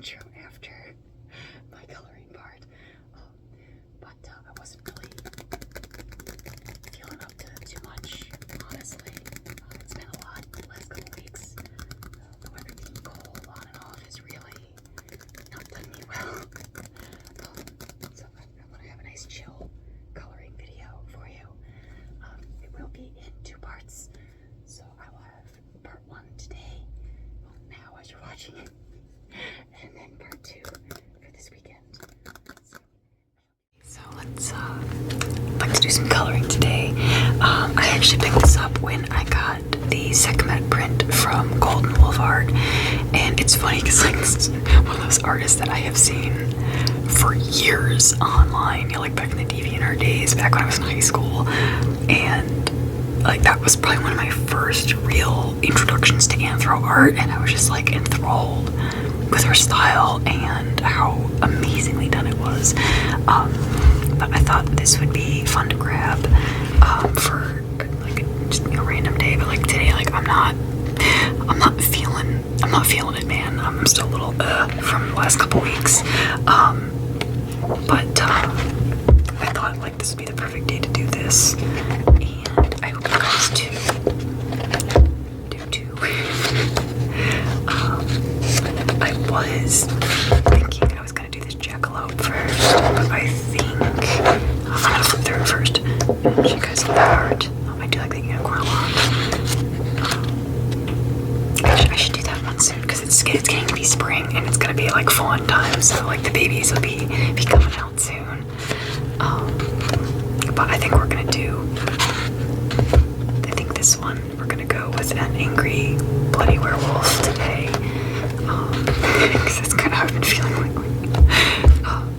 intro after my coloring part, but I wasn't really feeling up to too much, honestly. It's been a lot the last couple weeks. The weather being cold on and off has really not done me well. So I want to have a nice chill coloring video for you. It will be in 2 parts, so I will have part 1 today, well, now as you're watching it, and then part 2 for this weekend. So let's do some coloring today. I actually picked this up when I got the Sekhmet print from Golden Wolf Art, and it's funny because like this is one of those artists that I have seen for years online, you know, like back in the DeviantArt days, back when I was in high school, and like that was probably one of my first real introductions to anthro art, and I was just like enthralled with her style and how amazingly done it was. But I thought this would be fun to grab for like just a random day. But like today, like I'm not feeling it, man. I'm still a little from the last couple weeks. But I thought like this would be the perfect day to do this, and I hope you guys do too. I was thinking I was gonna do this jackalope first, but I think I'm gonna flip through it first. Show you guys the art. I do like the unicorn a lot. I should do that one soon because it's getting to be spring and it's gonna be like fawn time, so like the babies will be coming out soon. But I think we're gonna do. I think this one we're gonna go with an angry, bloody werewolf today. Because that's kind of how I've been feeling lately.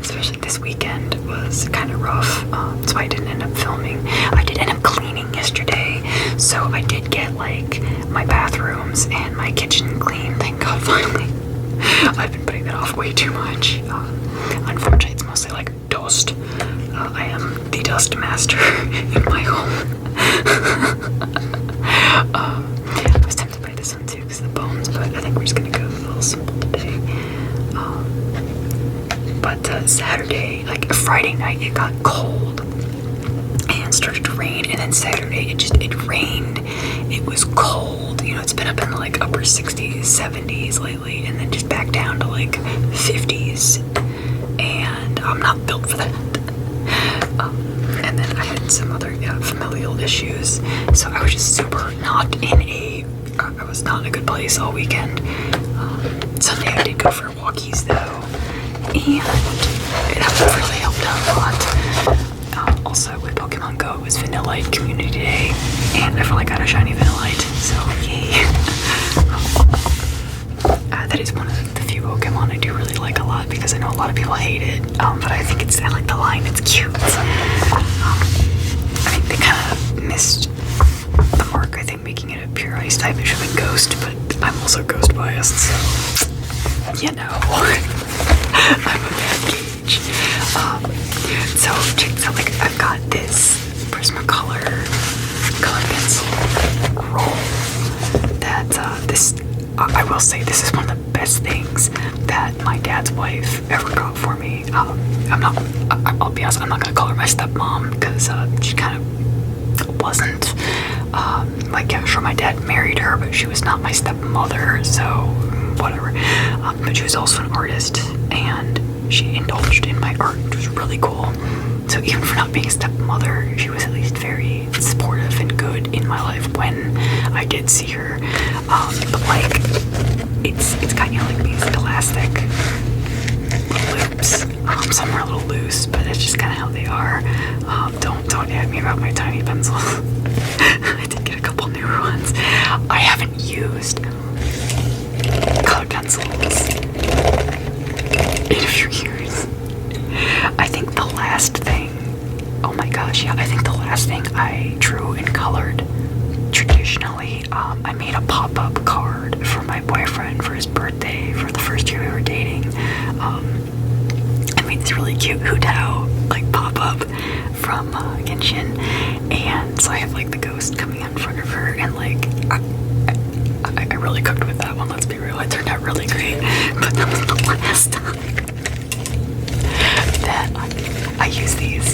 Especially this weekend was kind of rough, so I didn't end up filming. I did end up cleaning yesterday, so I did get like my bathrooms and my kitchen clean, thank God, finally. I've been putting that off way too much. Unfortunately, it's mostly like dust. I am the dust master in my home. I was tempted by this one too because of the bones, but I think we're just gonna go a little simple today. But Saturday, like Friday night, it got cold and started to rain, and then Saturday it rained. It was cold, you know. It's been up in like upper 60s, 70s lately, and then just back down to like 50s, and I'm not built for that. And then I had some other familial issues, so I was just super not in a I was not in a good place all weekend. Sunday I did go for walkies though, and it really helped out a lot. Also with Pokemon Go, it was Vanillite Community Day, and I finally got a shiny Vanillite, so yay. That is one of the few Pokemon I do really like a lot because I know a lot of people hate it, but I think I like the line, it's cute. I think they kind of missed the mark, I think, making it a pure ice type. It should have been ghost, but I'm also ghost biased, so you know. I'm a bad gauge. So check this out, like I've got this Prismacolor color pencil roll that I will say this is one of the best things that my dad's wife ever got for me. I'll be honest, I'm not gonna call her my stepmom because she kind of wasn't. Like, yeah, sure, my dad married her, but she was not my stepmother, so whatever. But she was also an artist, and she indulged in my art, which was really cool. So even for not being a stepmother, she was at least very supportive and good in my life when I did see her. But like, it's kind of like these elastic loops. Some are a little loose, but it's just kind of how they are. Don't at me about my tiny pencils. I did get a couple newer ones. I haven't used colored pencils in a few years. I think the last thing, oh my gosh, yeah, I think the last thing I drew and colored traditionally, I made a pop-up card for my boyfriend for his birthday for the first year we were dating. I made this really cute Hutao like pop-up from Genshin, and so I have like the ghost coming out in front of her, and like I really cooked with that one, let's be real. It turned out really great. But that was the last time that I use these.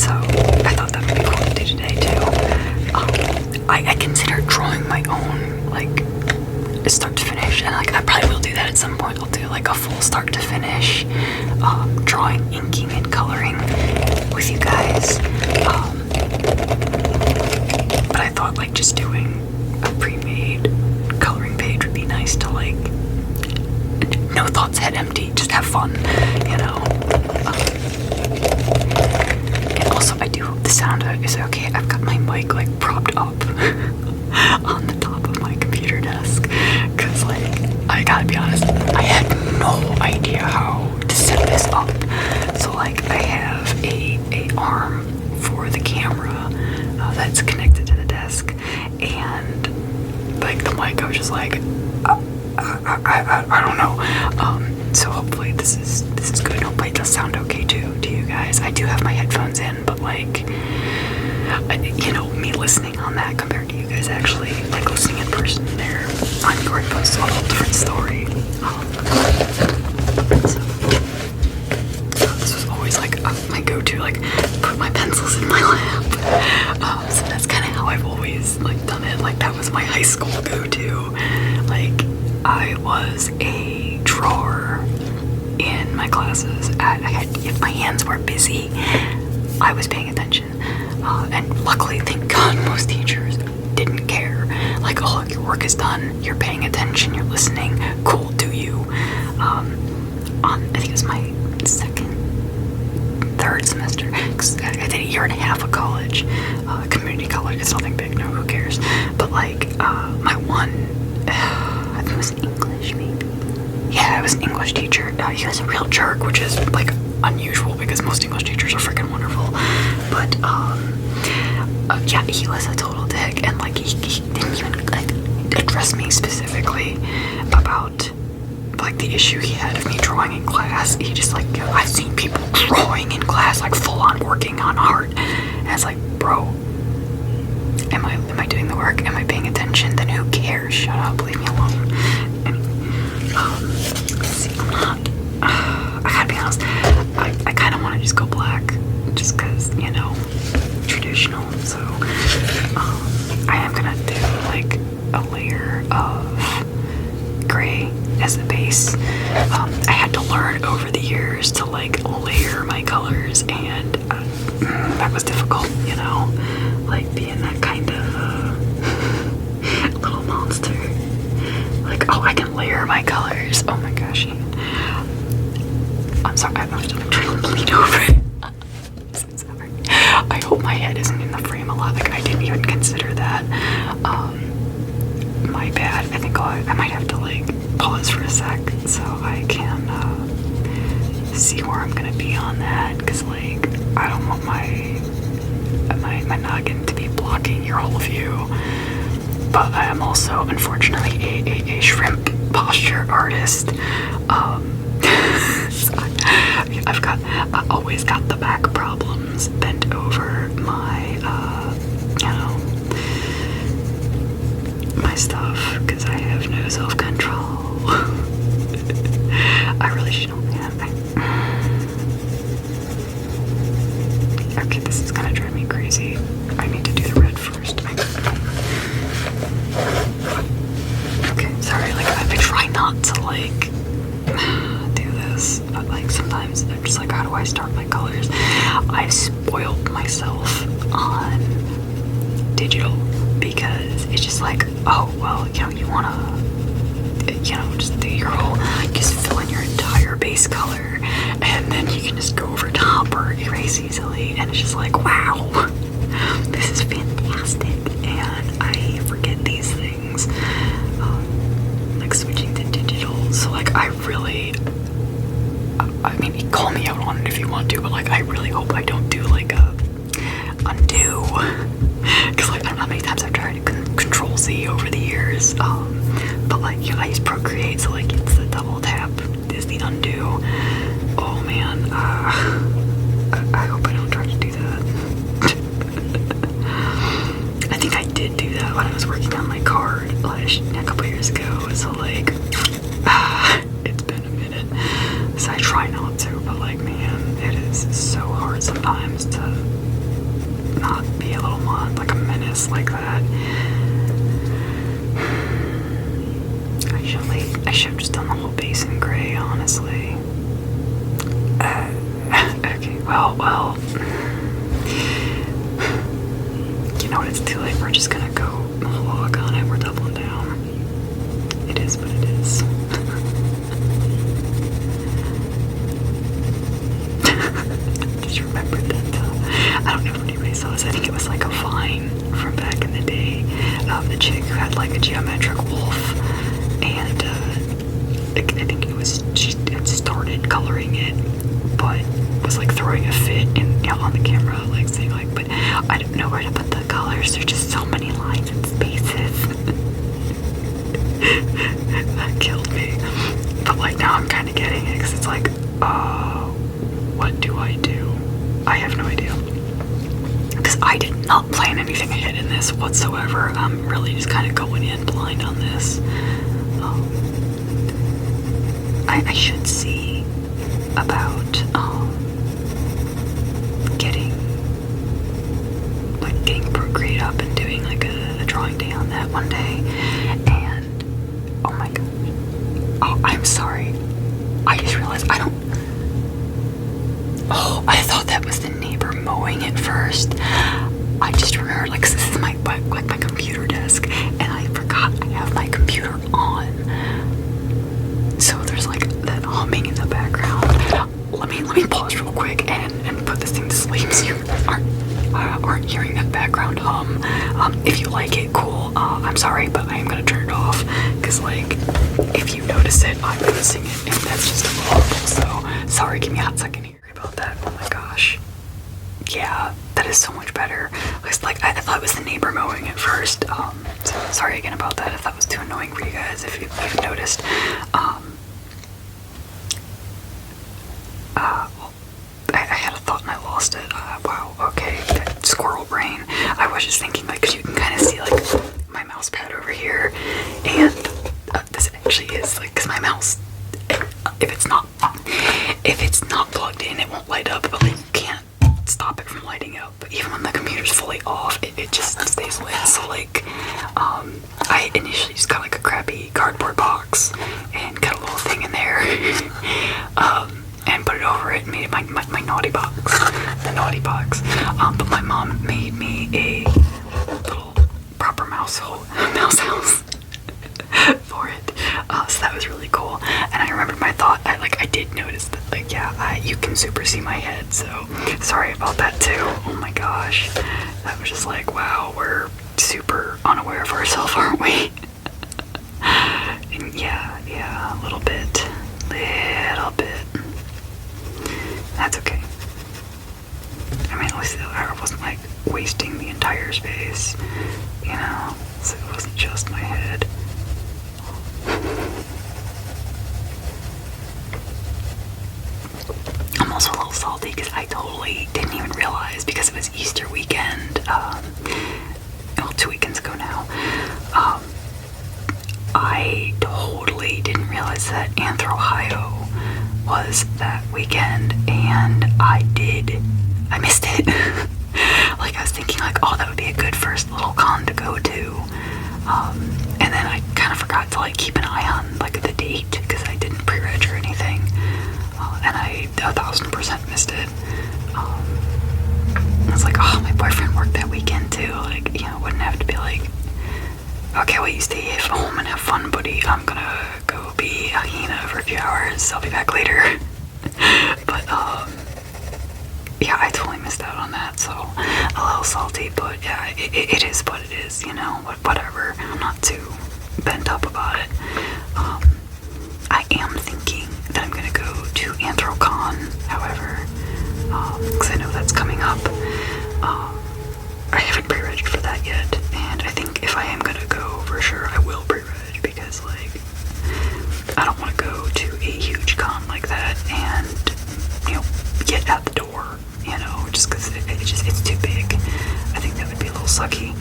So I thought that would be cool to do today too. I consider drawing my own, like, start to finish, and like I probably will do that at some point. I'll do like a full start to finish drawing, inking, and coloring with you guys. But I thought like just doing a pre-made coloring page would be nice to like, no thoughts, head empty, just have fun, you know. And also I do hope the sound is okay. I've got my mic like propped up on the top of my computer desk, because like, I gotta be honest, I had no idea how to set this up. So like, I have a arm for the camera that's connected to the desk, and like the mic, I was just like, I don't know. So hopefully this is good. Hopefully it does sound okay too to you guys. I do have my headphones in, but like, you know, me listening on that compared to you guys actually like listening in person there on your headphones is a whole different story. So this was always like my go-to, like put my pencils in my lap. So that's kind of how I've always like done it. Like that was my high school go-to. Like I was a drawer in my classes. If my hands were busy, I was paying attention. And luckily, thank God, most teachers didn't care. Like, oh, your work is done, you're paying attention, you're listening, cool, do you. I think it was my third semester, because I did a year and a half of college, community college. It's nothing big, no, who cares. But like, my one, I think it was English, maybe. Yeah, I was an English teacher. He was a real jerk, which is like unusual because most English teachers are freaking wonderful. But yeah, he was a total dick, and like he didn't even like address me specifically about like the issue he had of me drawing in class. He just like, I've seen people drawing in class, like full on working on art, and it's like, bro, am I doing the work? Am I paying attention? Then who cares? Shut up, leave me alone. And let's see, I'm not. I gotta be honest. I kind of want to just go black, just because, you know, traditional. So I am gonna do like a layer of gray as the base. I had to learn over the years to like layer my colors, and that was difficult, you know, like being that kind of little monster. Like, oh, I can layer my colors. Oh my gosh. I'm sorry, I'm trying to bleed over. I'm so sorry. I hope my head isn't in the frame a lot. Like, I didn't even consider that. My bad. I think I might have to like pause for a sec so I can see where I'm gonna be on that, because like I don't want my noggin to be blocking your whole view. But I am also, unfortunately, a shrimp posture artist. So I always got the back problems, bent over my, you know, my stuff, because I have no self-control. I really should know, man. Okay, this is gonna drive me crazy. I need to do the red first. Okay, sorry, like, I try not to, like, do this, but, like, sometimes I'm just like, how do I start my colors? I've spoiled myself on digital, because it's just like, oh, well, you know, you wanna, you know, just do your whole, just fill in your entire base color, and then you can just go over top or erase easily, and it's just like, wow, this is fantastic, and I forget these things, like switching to digital. So like, I really, I mean, call me out on it if you want to, but like, I really hope I don't do like a undo, because like, I don't know how many times I've tried to control Z over the years, but like, you know, I use Procreate, so like, it's the double tap is the undo. Oh man, I hope I don't try to do that. I think I did when I was working on my card a couple years ago. So like, it's been a minute. So I try not to, but like, man, it is so hard sometimes to not be a little like a menace like that. I should have just done the whole base in gray, honestly. Okay, well, you know what, it's too late. We're just gonna go log on it. We're doubling down. It is what it is. Just remembered that, I don't know if anybody saw this, I think it was like a Vine from back in the day of the chick who had like a geometric wolf, and I think it was, she had started coloring it, but was like throwing a fit and, you know, on the camera, like saying like, but I don't know where to put the colors, there's just so many lines and spaces. That killed me. But like now I'm kind of getting it, because it's like, what do? I have no idea. Because I did not plan anything ahead in this whatsoever. I'm really just kind of going in blind on this. I should see about getting Procreate up and doing like a drawing day on that one day. And oh my god, oh, I'm sorry, I just realized I thought that was the neighbor mowing at first. I just remembered, like, 'cause this is my computer desk, and I forgot I have my computer on. So there's like that humming in the background. Let me pause real quick and put this thing to sleep so you aren't hearing that background hum. If you like it, cool. I'm sorry, but I am gonna turn it off, because like, if you notice it, I'm noticing it, and that's just horrible. So sorry, give me a hot second here about that. Oh my gosh. Yeah, that is so much better. Like, I thought it was the neighbor mowing at first. So sorry again about that if that was too annoying for you guys, if you've noticed. Well, I had a thought and I lost it. Wow, okay, that squirrel brain. I was just thinking, like, 'cause you can kind of see, like, my mouse pad over here, and this actually is, like, 'cause my mouse, if it's not plugged in, it won't light up, but like, you can't stop it from lighting up. But even when the computer's fully off, it just stays lit. So like, I initially just got like a crappy cardboard box and got a little thing in there, and put it over it and made it my naughty box, the naughty box. But my mom made me a little proper mouse house for it. So that was really cool. And I remember my thought, I did notice that, like, yeah, you can super see my head, so sorry about that too. Oh my gosh, that was just like, wow, we're super unaware of ourselves, aren't we? And yeah, a little bit. That's okay. I mean, at least I wasn't like wasting the entire space, you know, so it wasn't just my head. I'm also a little salty because I totally didn't even realize, because it was Easter weekend, well, 2 weekends ago now, I totally didn't realize that Anthro Ohio was that weekend, and I missed it. Like, I was thinking like, oh, that would be a good first little con to go to, and then I kind of forgot to like keep an eye on like the date, because I didn't pre-reg or anything, and I 1000% missed it. I was like, oh, my boyfriend worked that weekend too, like, you know, wouldn't have to be like, okay, well, you stay home and have fun, buddy. I'm gonna go be a hyena for a few hours. I'll be back later. But, yeah, I totally missed out on that, so a little salty, but yeah, it is what it is, you know, whatever. I'm not too bent up about it. I am thinking that I'm gonna go to AnthroCon, however, because I know that's coming up. I haven't pre-regged for that yet, and I think if I am gonna go, for sure I will pre-reg, because like, I don't want to go to a huge con like that and, you know, get out the door, you know, just because it's too big. I think that would be a little sucky.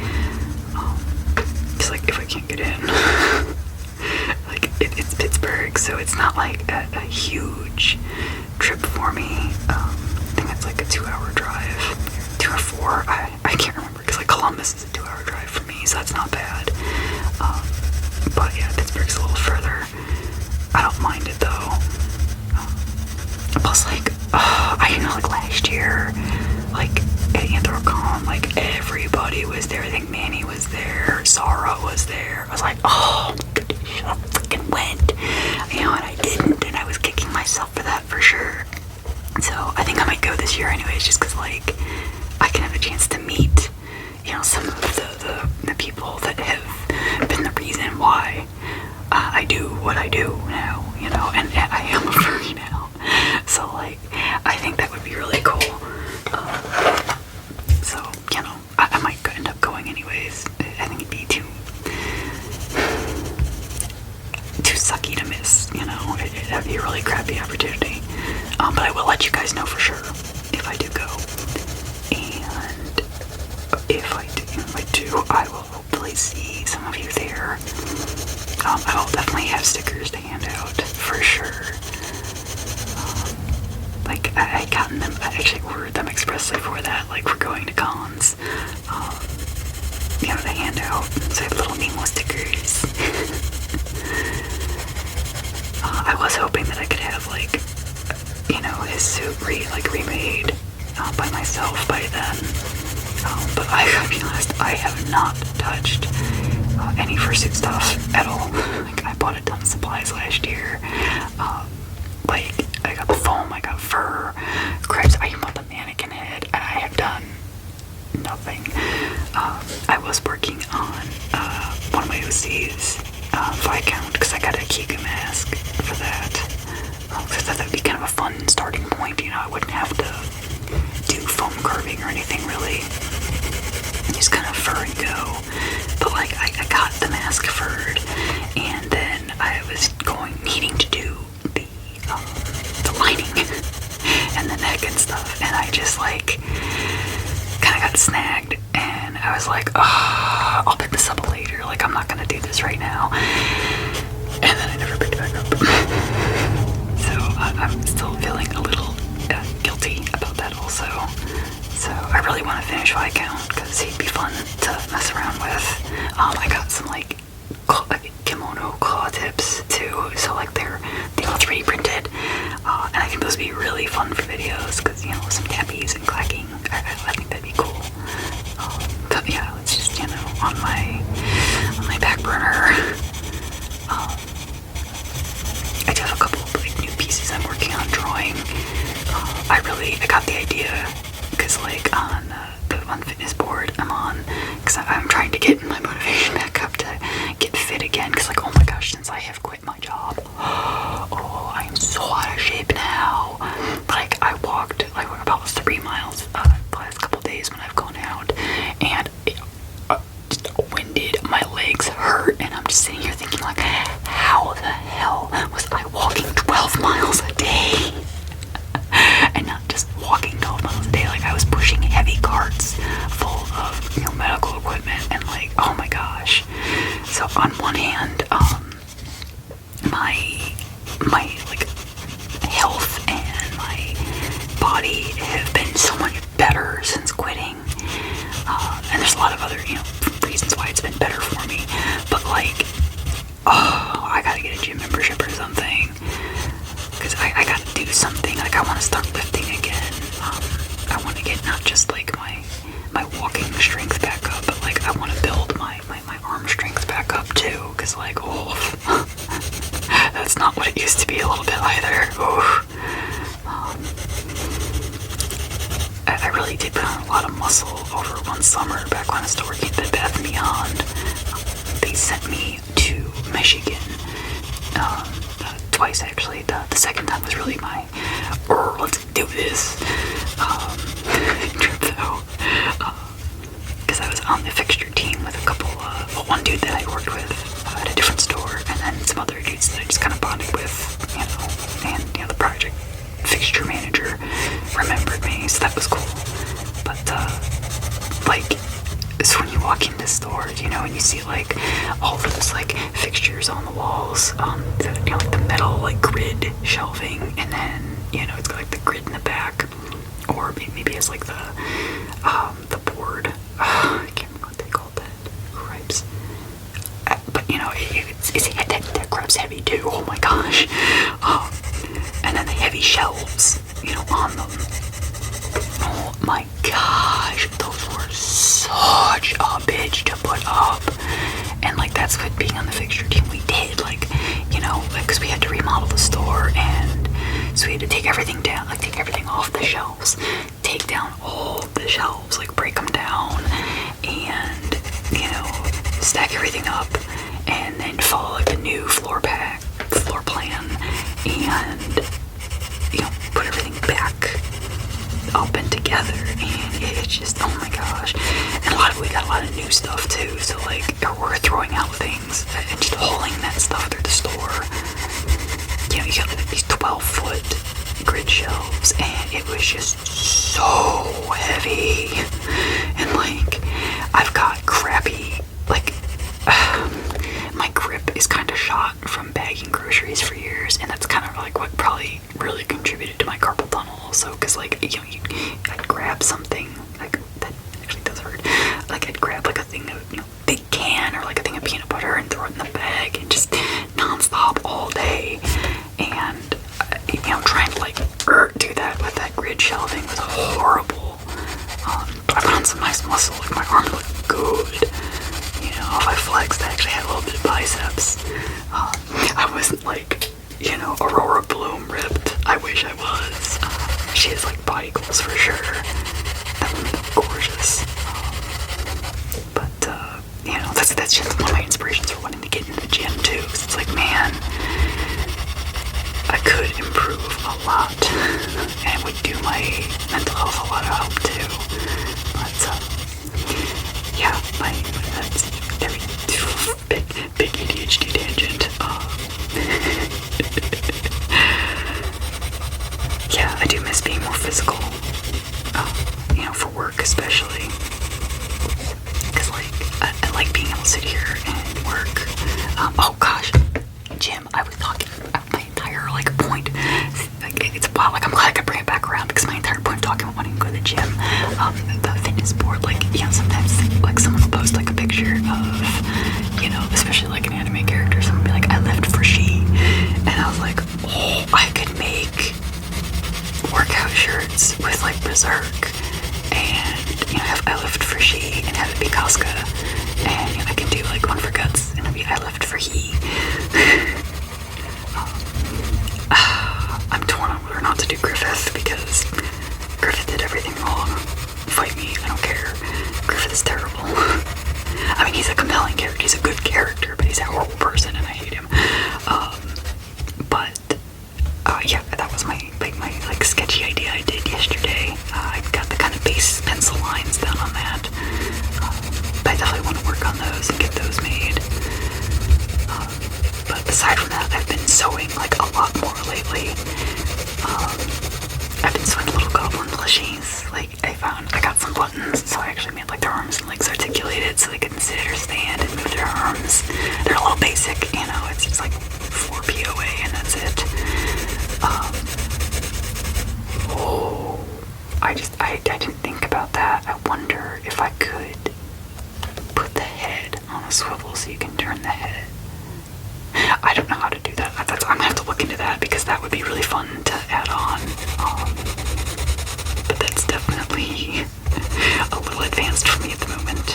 it's not like a huge trip for me. I think it's like a 2-hour drive, 2 or 4. I can't remember because like Columbus is a 2-hour drive for me, so that's not bad. But yeah, Pittsburgh's a little further. I don't mind it though. Plus, like, I know, like last year, like at Anthrocon, like everybody was there. I think Manny was there, Zara was there. I was like, oh my goodness, I freaking went, you know, and I didn't, and I was kicking myself for that for sure. So I think I might go this year anyways, just because like I can have a chance to meet, you know, some of the people that have been the reason why I do what I do now, you know, and I am a furry now. So like I think that would be really cool. So you know, I might end up going anyways. I think it'd be too sucky to miss, you know. That'd be a really crappy opportunity. But I will let you guys know for sure if I do go. And if I do, I will hopefully see some of you there. I will definitely have stickers to hand out for sure. Like I gotten them, I actually ordered them expressly for that, like for going to cons. You know, to hand out. So I have little Nemo stickers. I was hoping that I could have like, you know, his suit remade by myself by then. But I gotta be honest, I have not touched any fursuit stuff at all. Like I bought a ton of supplies last year. Like I got the foam, I got fur, crabs, I even bought the mannequin head, and I have done nothing. I was working on one of my OCs, Viscount, because I got a Kiga mask for that. Because I thought that would be kind of a fun starting point, you know, I wouldn't have to do foam carving or anything really. Just kind of fur and go. But like I got the mask furred, and then I was needing to do the lining and the neck and stuff, and I just like kind of got snagged, and I was like, oh, I'll pick this up later, like I'm not gonna do this right now, and then I never picked it back up. So I'm still feeling a little guilty about that also. So I really want to finish Viscount because he'd be fun to mess around with. I got some like kimono claw tips too, so like they're 3D printed, and I think those would be really fun for videos because, you know, some tappies and clacking, I think that'd be cool. But yeah, it's just, you know, on my back burner. I do have a couple of like new pieces I'm working on drawing. I got the idea because like on the one fitness board I'm on, because I'm trying to get my motivation back up to get fit again, because like, oh my gosh, since I have quit my job, oh, I am so out of shape now. Like I walked like about 3 miles the last couple days when I've gone out, and just winded, my legs hurt, and I'm just sitting here thinking like, how the hell was I walking 12 miles a day? And not just walking 12 miles a day, like I was pushing heavy carts full of, you know, medical equipment, and like, oh my gosh. So on one hand, my like health and my body have been so much better since quitting, and there's a lot of other, you know, reasons why it's been better for me, but like, oh, I gotta get a gym membership or something, because I gotta do something. Like I want to start lifting again. I want to get not just like my walking strength back up, but like I want to build my arm strength back up too, because like, oh, that's not what it used to be a little bit either. Oh. I really did put on a lot of muscle over one summer back when I was still working at Bed Bath & Beyond. They sent me to Michigan twice actually. The second time was really my let's do this trip though, because I was on the fixture team with a couple one dude that I worked with at a different store, and then some other dudes that I just kind of bonded with, you know, and you know, the project fixture manager remembered me, so that was cool. But like, so when you walk into stores, and you see like all those like fixtures on the walls, like the metal like grid shelving, and then it's got like the grid in the back, or maybe it's like the board. I can't remember what they called that. Cripes. But that crap's heavy too. Oh my gosh. And then the heavy shelves, on them. Oh my gosh, those were such a bitch to put up. And like that's what being on the fixture team we did, because we had to remodel the store, and so we had to take everything down, like take everything off the shelves, take down all the shelves, like break them down, and stack everything up, and then follow like the new floor plan, and put everything back up and together, and it's just, oh my gosh. And we got a lot of new stuff too, so like we're throwing out things and just hauling that stuff through the store. You got like these 12-foot grid shelves, and it was just so heavy, and like I've got crappy, like my grip is kind of shot from bagging groceries for years, and that's kind of like what probably really contributed to my carpal tunnel also, because like I'd grab something like that actually does hurt, like I'd grab like a thing of big can or like a thing of peanut butter and throw it in the bag and just non-stop all day, and trying to like do that with that grid shelving was horrible. But I put on some nice muscle, like my arm looked good. If I flexed, I actually had a little bit of biceps. I wasn't like, Aurora Bloom ripped. I wish I was. She has like body goals for sure. That woman looked gorgeous. But that's just one of my inspirations for wanting to get into the gym too. 'Cause it's like, man, I could improve a lot, and it would do my mental health a lot of help too. But yeah, that's every big ADHD tangent. Yeah, I do miss being more physical, for work especially, because like I like being able to sit here and work. Oh gosh, Jim, I was talking about my entire like point. Like it's wild. Like I'm glad I could bring it back around, because my entire point of talking about wanting to go to the gym, the fitness board. Like sometimes like someone will post like a picture of especially like an anime character. Someone will be like, I lift for she, and I was like, oh, I could make workout shirts with like Berserk, and have I lift for she, and have it be Casca, and I can do like one for Guts, and it'll be I lift for he. I'm torn on whether or not to do Griffith, because Griffith did everything wrong. Fight me, I don't care. Griffith is terrible. I mean, he's a compelling character, he's a good character, but he's a horrible person, and I hate him. Yeah, that was my like sketchy idea I did yesterday. I got the kind of base pencil lines down on that. But I definitely want to work on those and get those made. But aside from that, I've been sewing like a lot more lately. I've been sewing little goblin plushies. Like I got some buttons, so I actually made like their arms and legs articulated so they couldn't sit or stand and move their arms. They're a little basic, it's just like 4 POA and that's it. I didn't think about that. I wonder if I could put the head on a swivel so you can turn the head. I don't know how to do that. I'm gonna have to look into that, because that would be really fun to add on. But that's definitely a little advanced for me at the moment.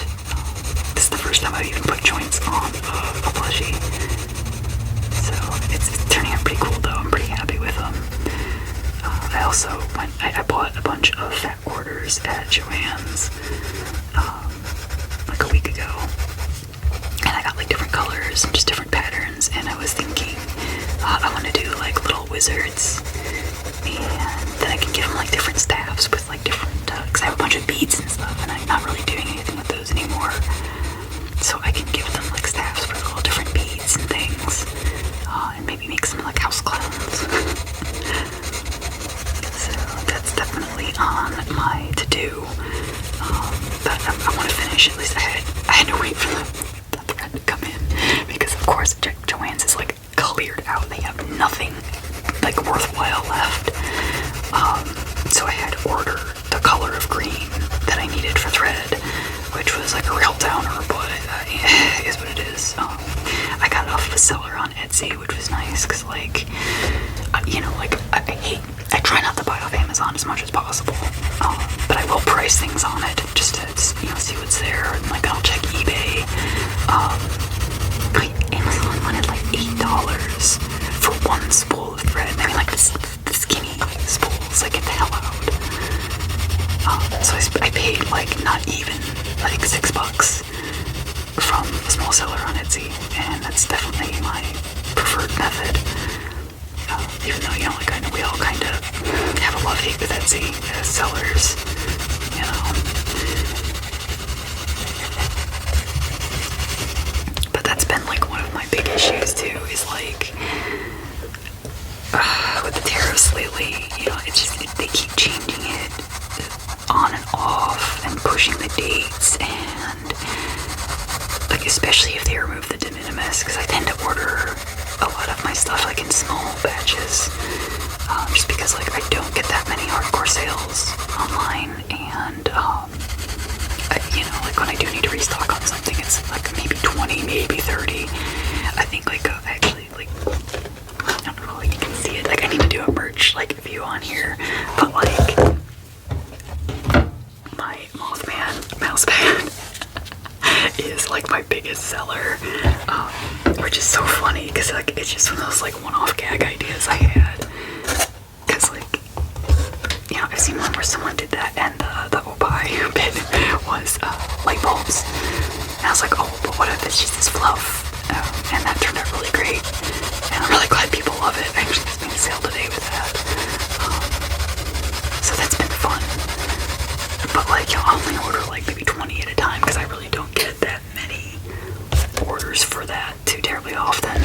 This is the first time I've even put joints on a plushie. So it's turning out pretty cool though. I'm pretty happy with them. I also I bought a bunch of fat quarters at Joann's like a week ago, and I got like different colors and just different patterns, and I was thinking I want to do like little wizards, and then I can give them like different staffs with like different, because I have a bunch of beads and stuff, and I'm not really doing anything with those anymore, so I can give them like staffs with all different beads and things, and maybe make some like house clowns. So that's definitely on my to-do, but I want to finish, at least I was like a real downer, but it is what it is. I got it off of a seller on Etsy, which was nice, because like, you know, like I try not to buy off Amazon as much as possible, but I will price things on it just to, you know, see what's there, and like I'll check eBay. Amazon wanted like $8 for one spool of thread. I mean, like the skinny spools, like get the hell out. So I paid like not even like $6 from a small seller on Etsy, and that's definitely my preferred method. Even though, you know, like I know we all kind of have a love-hate with Etsy as sellers, you know. But that's been like one of my big issues too, is like with the tariffs lately, you know, it's just, they keep changing it on and off and pushing the dates, and like especially if they remove the de minimis, because I tend to order a lot of my stuff like in small batches, just because like I don't get that many hardcore sales online, and you know, like when I do need to restock on something, it's like maybe 20, maybe 30. I think like actually, like I don't know if you can see it, like I need to do a merch like view on here, but like my Mothman mousepad is like my biggest seller, which is so funny because like it's just one of those like one-off gag ideas I had, because like, you know, I've seen one where someone did that, and the Opai bit was light bulbs, and I was like, oh, but what if it's just this fluff, and that turned out really great, and I'm really glad people love it. I actually just made a sale today with that, so that's been fun. But like, I'll only order like maybe 20 at a time, because I really don't get that many orders for that too terribly often.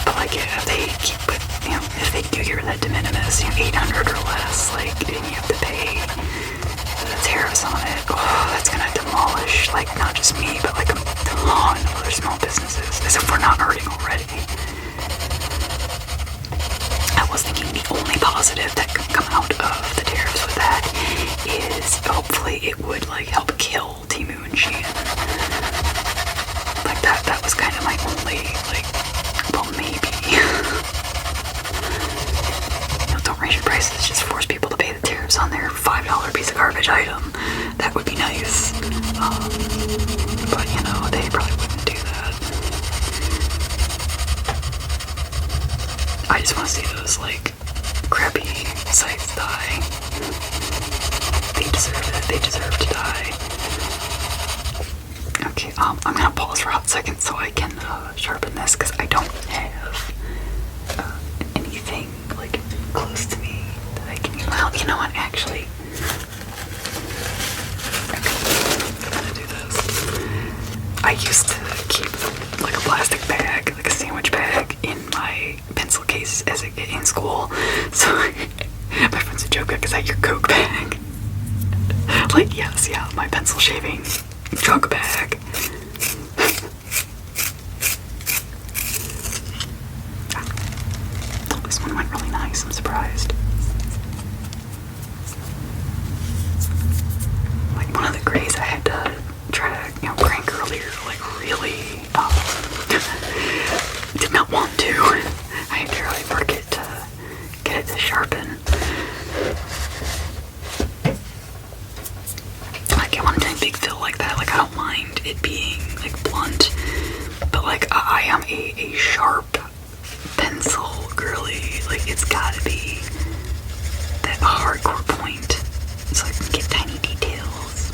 But like, if they keep it, you know, if they do get rid of that de minimis, you know, 800 or less, like, then you have to pay the tariffs on it. Oh, that's gonna demolish, like, not just me, but like a ton of other small businesses, as if we're not hurting already. I was thinking the only positive that could come out of the tariffs with that is hopefully it would like help kill Temu and Shein. Like that was kind of my only, like, well, maybe. You know, don't raise your prices, just force people to pay the tariffs on their $5 piece of garbage item. That would be nice. But you know, they probably wouldn't do that. I just want to see those like crappy sites die. They deserve it. They deserve to die. Okay, I'm gonna pause for a hot second so I can sharpen this, because I don't have anything like close to me that I can use. Well, you know what, actually. Okay, I'm gonna do this. I used to keep like a plastic bag, like a sandwich bag, in my pencil case in school. So my friends would joke, because I had your Coke bag. Like, yes, yeah, my pencil shaving drug bag. Oh, this one went really nice, I'm surprised. Like, one of the grays I had to try to, you know, crank earlier, like, really, did not want to. I had to really work it to get it to sharpen. Like, when I'm doing big fill like that, like, I don't mind it being, like, blunt, but, like, I am a sharp pencil girly. Like, it's gotta be that hardcore point, so I can get tiny details.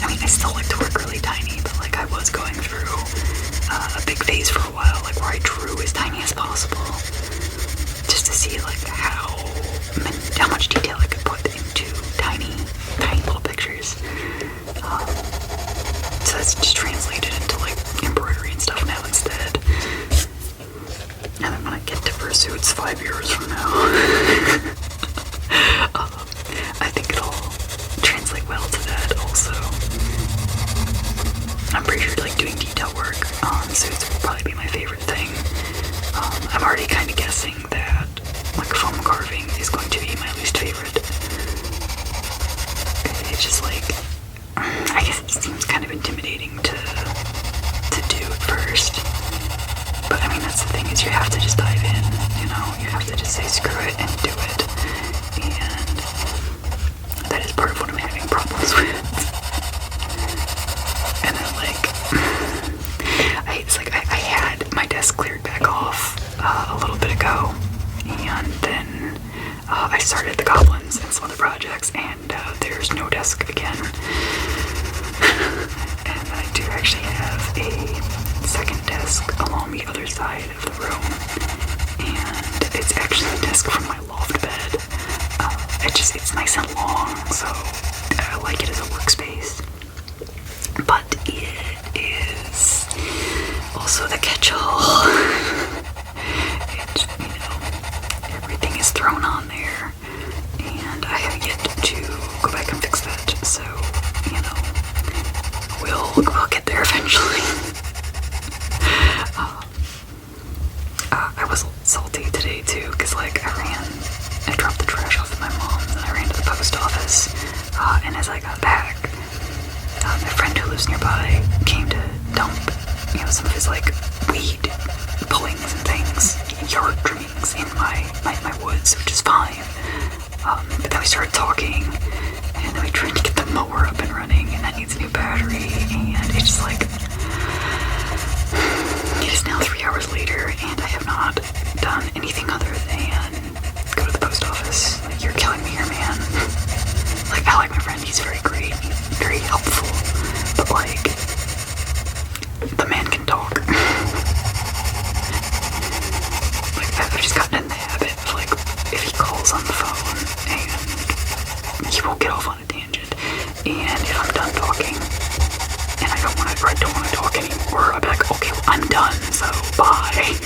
I mean, I still like to work really tiny, but, like, I was going through a big phase for a while, like, where I drew as tiny as possible, just to see, like, how much detail I could put into tiny little pictures. So that's just translated into like embroidery and stuff now instead. And then when I get to fursuits 5 years from now, I think it'll translate well to that also. I'm pretty sure like doing detail work on suits will probably be my favorite thing. I'm already kind of guessing that like foam carving is going to be my least favorite relax, and there's no desk again. And I do actually have a second desk along the other side of the room, and it's actually a desk from my loft bed. It's nice and long, so I like it as a workspace. But it is also the catch-all. Everything is thrown on there, and I have yet to go back and fix that. So, we'll get there eventually. I was salty today too, because I dropped the trash off at my mom's, and I ran to the post office, and as I got back, my friend who lives nearby came to dump, some of his weed pullings and things, yard trimmings in my woods, which is fine. But then we started talking, and then we tried to get the mower up and running, and that needs a new battery, and it's just it is now 3 hours later, and I have not done anything other than go to the post office. You're killing me here, man. I like my friend, he's very great, very helpful, but the man can talk. I've just gotten in the habit of if he calls on the phone, and he won't get off on a tangent, and if I'm done talking, and I don't want to talk anymore, I'll be like, okay, well, I'm done, so bye.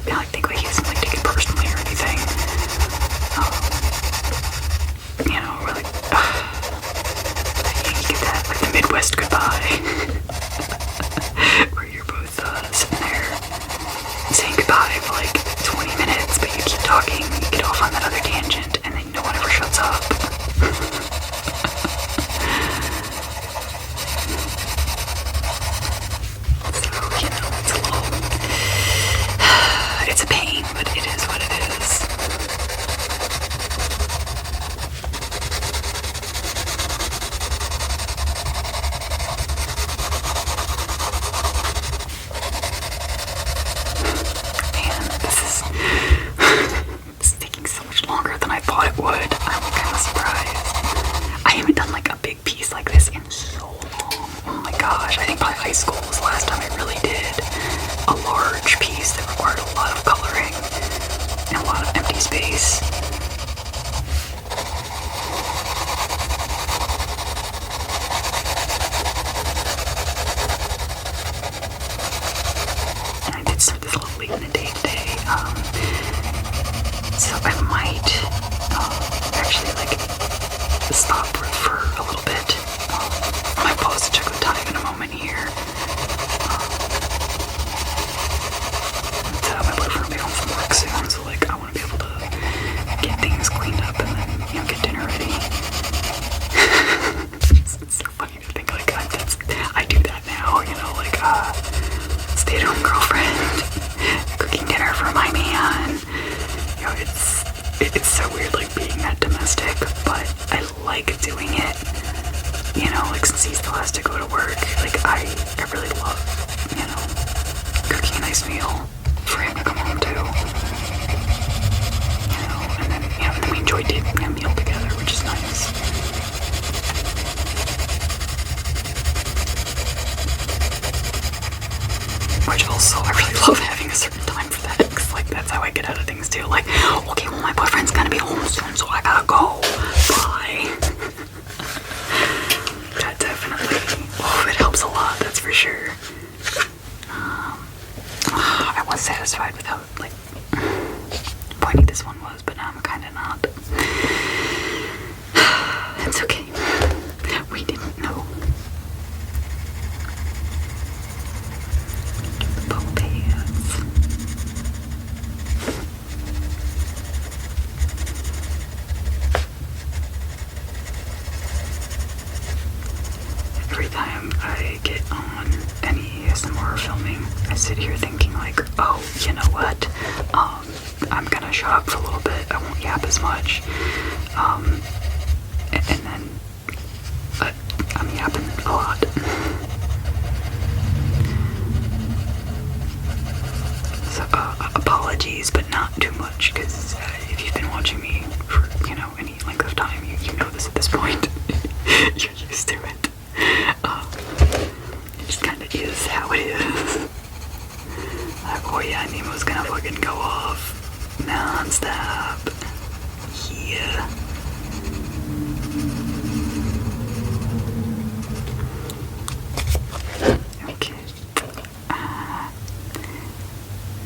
And I think he doesn't take it personally or anything. We're you get that, the Midwest goodbye, where you're both sitting there saying goodbye for 20 minutes, but you keep talking, you get off on that other tangent, and then no one ever shuts up. So, it's a pain, but it is what it is. This is taking so much longer than I thought it would. I'm kind of surprised. I haven't done a big piece like this in so long. Oh my gosh, I think probably high school was the last time I really did a large piece that required a lot of coloring and a lot of empty space. And I did start this a little late in the day today. So I might actually stop for a little bit. I might pause to check the time in a moment here. My boyfriend will be home from work soon, so I want to be able to get things cleaned up and then get dinner ready. It's so funny to think I do that now. Stay-at-home girlfriend, cooking dinner for my man. It's so weird being that domestic, but I like doing it. Since he still has to go to work, I really love, cooking a nice meal for him to come home to. And then we enjoy taking a meal together, which is nice. Which also, I really love having a certain time for that, because that's how I get out of things too. Okay, well, my boyfriend's gonna be home soon, so I gotta go. Bye. That definitely, it helps a lot, that's for sure. I was satisfied with how, pointy this one was, but now I'm kinda not. It's okay. We didn't know. Bubble pads. Every time I get on any ASMR filming, I sit here thinking oh, you know what? I'm gonna shut up for a little bit. I won't yap as much. And then I'm yapping a lot. So apologies, but not too much, because if you've been watching me for any length here. Okay.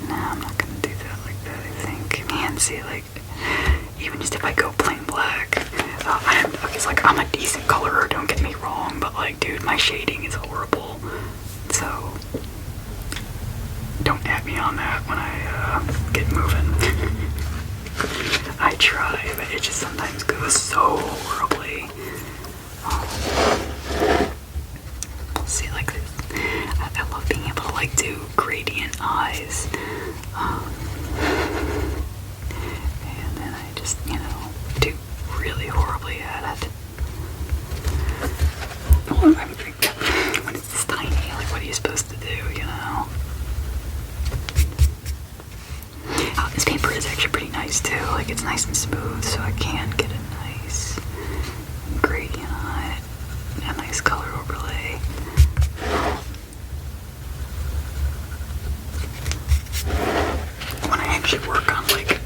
No, I'm not gonna do that like that, I think. Man, see, like, even just if I go plain black, I'm a decent colorer, don't get me wrong, but like, dude, my shading is horrible. So, don't at me on that when I get moving. I try, but it just sometimes goes so horribly. See, like this. I love being able to like do gradient eyes. And then I just, do really horribly at it. Well, I mean, when it's this tiny, like, what are you supposed to do, This paper is actually pretty nice too. Like, it's nice and smooth, so I can get a nice gradient on it, a nice color overlay. When I actually work on like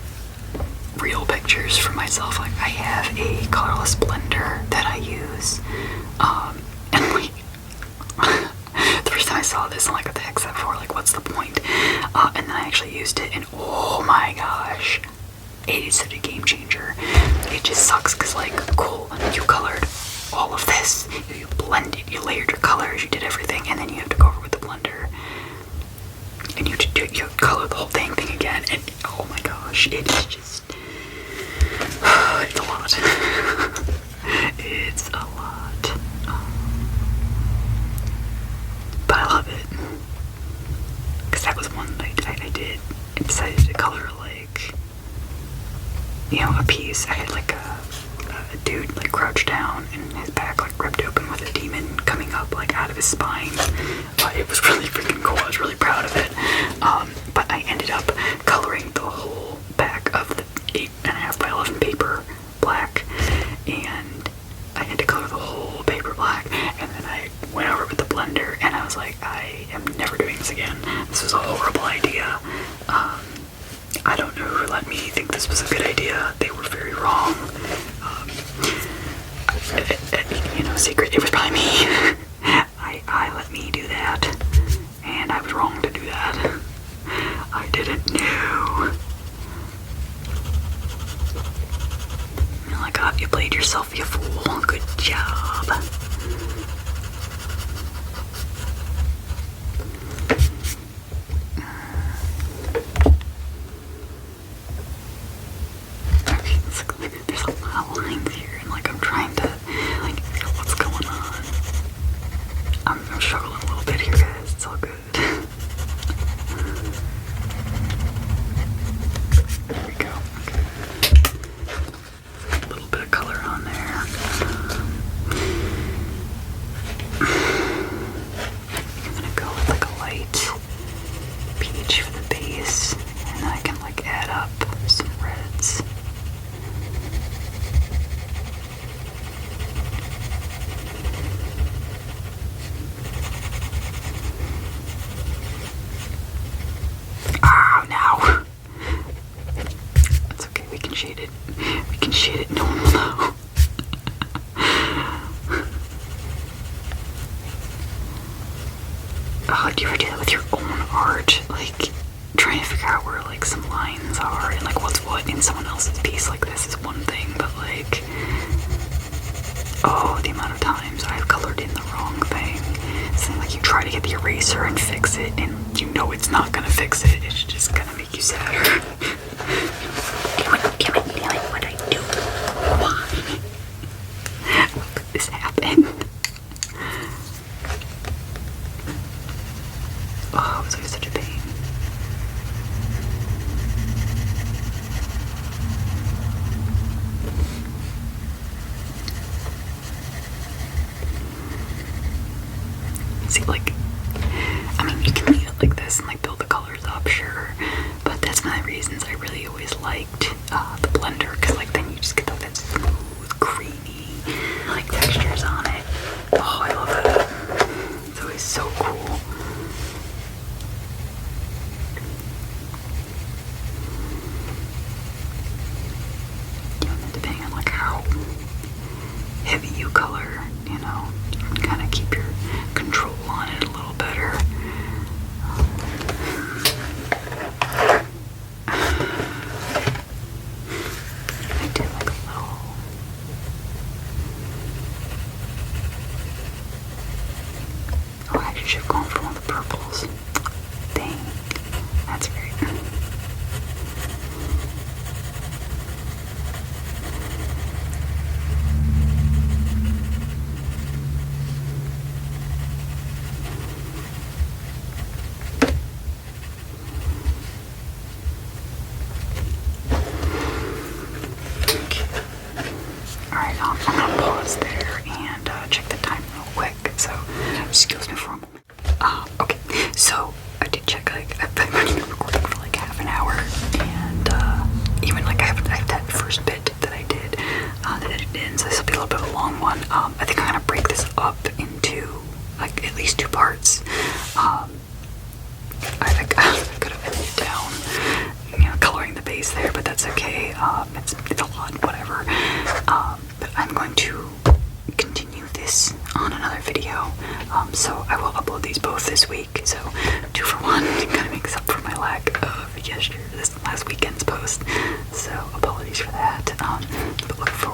real pictures for myself, like I have a colorless blender that I use, and like the first time I saw this, I'm like, what the heck's that for? Like, what's the point? And then I actually used it, and oh my gosh, it is such a game changer. It just sucks because, like, cool, you colored all of this, you blended, you layered your colors, you did everything, and then you have to go over with the blender, and you color the whole thing again, and oh my gosh, it is just, it's a lot. It's a lot. But I love it. Because that was one I did. I decided to color, like, a piece. I had, like, a dude, like, crouched down and his back, like, ripped open with a demon coming up, like, out of his spine. It was really freaking cool. I was really proud of it. But I ended up coloring the whole back of the 8.5 by 11 paper black, and I had to color the whole paper black, and then I went over with the blender, and I was like, I am never doing this again. This was a horrible idea. I don't know who let me think this was a good idea. They were very wrong. Secret, it was probably me. I let me do that, and I was wrong to do that. I didn't know. Oh my god, you played yourself, you fool. Good job. Okay, there's a lot of lines here, and like I'm trying to like figure out what's going on. I'm struggling a little bit here, guys. It's all good. There we go. Okay. A little bit of color on there. I'm gonna go with like a light peach for the base, and I can like add up some reds. Oh no! That's okay, we can shade it. We can shade it, no one will know. Do you ever do that with your own art? Like, trying to figure out where, like, some lines are and, like, what's what in someone else's piece like this is one thing, but, like, oh, the amount of times I've colored in the wrong thing. So, like, you try to get the eraser and fix it, and you know it's not gonna fix it. It's just gonna make you sadder. Damn it, what'd I do? Why? How could this happen? Oh, it was always such a pain. See, like, I mean, you can leave it like this and, like, build the colors up, sure. But that's one of the reasons I really always liked the blender, because, like, then you just get that smooth, creamy, like, textures on it. Oh, I love that. It's always so cool. should have gone for one of the purples. Dang. That's great. Alright, I'm gonna pause there and check the time real quick. So, excuse me for a moment. Okay, so I did check, like, I've been recording for like half an hour, and even like I have that first bit that I did that edited in, so this will be a little bit of a long one. I think I'm gonna break this up into like at least 2 parts. I think I could have edited down, you know, coloring the base there, but that's okay. It's a lot, whatever. But I'm going to continue this on another video. So I will upload these both this week. So 2 for 1 kind of makes up for my lack of this last weekend's post. So apologies for that. But look forward